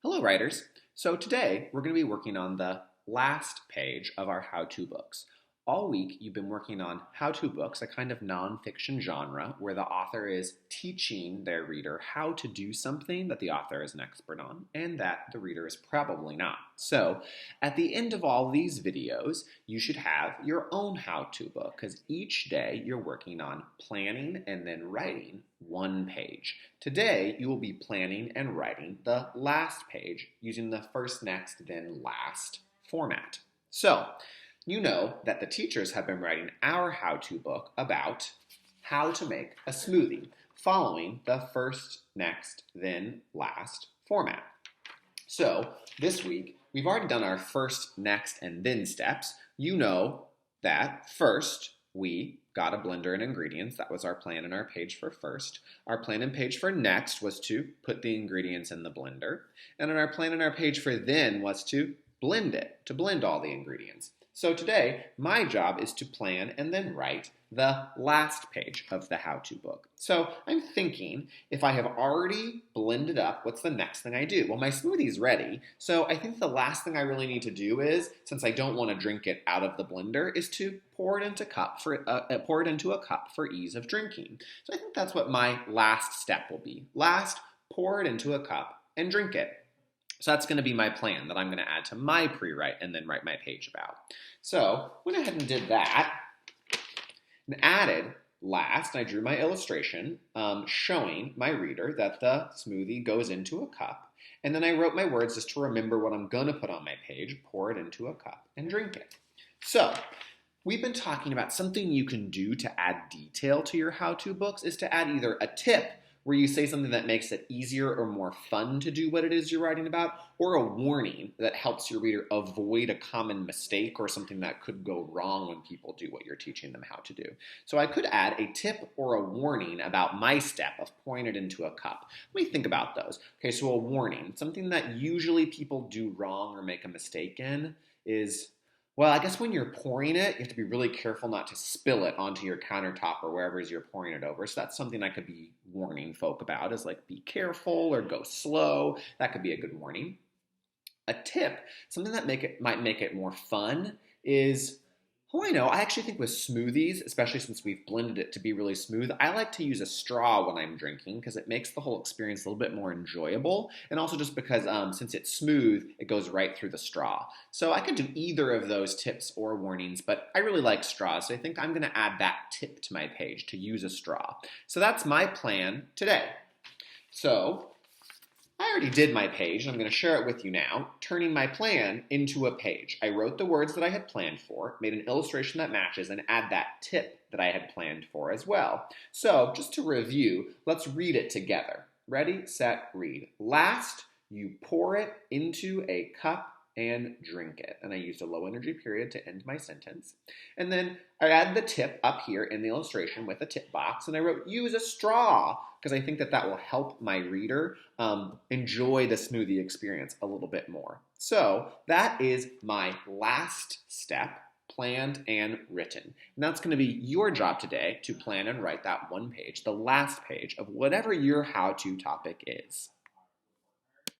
Hello, writers. So today we're going to be working on the last page of our how-to books. All week you've been working on how-to books, a kind of nonfiction genre where the author is teaching their reader how to do something that the author is an expert on and that the reader is probably not. So at the end of all these videos, you should have your own how-to book because each day you're working on planning and then writing one page. Today, you will be planning and writing the last page using the first, next, then last format. So, you know that the teachers have been writing our how-to book about how to make a smoothie, following the first, next, then last format. So, this week, we've already done our first, next, and then steps. You know that first, we got a blender and ingredients. That was our plan and our page for first. Our plan and page for next was to put the ingredients in the blender. And then our plan and our page for then was to blend it, to blend all the ingredients. So today, my job is to plan and then write the last page of the how-to book. So I'm thinking, if I have already blended up, what's the next thing I do? Well, my smoothie's ready, so I think the last thing I really need to do is, since I don't want to drink it out of the blender, is to pour it into a cup for ease of drinking. So I think that's what my last step will be. Last, pour it into a cup and drink it. So that's going to be my plan that I'm going to add to my pre-write and then write my page about. So went ahead and did that and added last, I drew my illustration showing my reader that the smoothie goes into a cup. And then I wrote my words just to remember what I'm going to put on my page, pour it into a cup and drink it. So we've been talking about something you can do to add detail to your how-to books is to add either a tip where you say something that makes it easier or more fun to do what it is you're writing about, or a warning that helps your reader avoid a common mistake or something that could go wrong when people do what you're teaching them how to do. So I could add a tip or a warning about my step of pouring it into a cup. Let me think about those. Okay, so a warning, something that usually people do wrong or make a mistake in is, well, I guess when you're pouring it, you have to be really careful not to spill it onto your countertop or wherever you're pouring it over. So that's something I could be warning folk about, is like be careful or go slow. That could be a good warning. A tip, something that might make it more fun is, oh, I know, I actually think with smoothies, especially since we've blended it to be really smooth, I like to use a straw when I'm drinking because it makes the whole experience a little bit more enjoyable. And also just because since it's smooth, it goes right through the straw. So I could do either of those tips or warnings, but I really like straws. So I think I'm going to add that tip to my page, to use a straw. So that's my plan today. So I already did my page, and I'm going to share it with you now, turning my plan into a page. I wrote the words that I had planned for, made an illustration that matches, and add that tip that I had planned for as well. So, just to review, let's read it together. Ready, set, read. Last, you pour it into a cup and drink it. And I used a low energy period to end my sentence. And then I add the tip up here in the illustration with a tip box, and I wrote use a straw because I think that will help my reader enjoy the smoothie experience a little bit more. So that is my last step, planned and written. And that's going to be your job today to plan and write that one page, the last page of whatever your how-to topic is.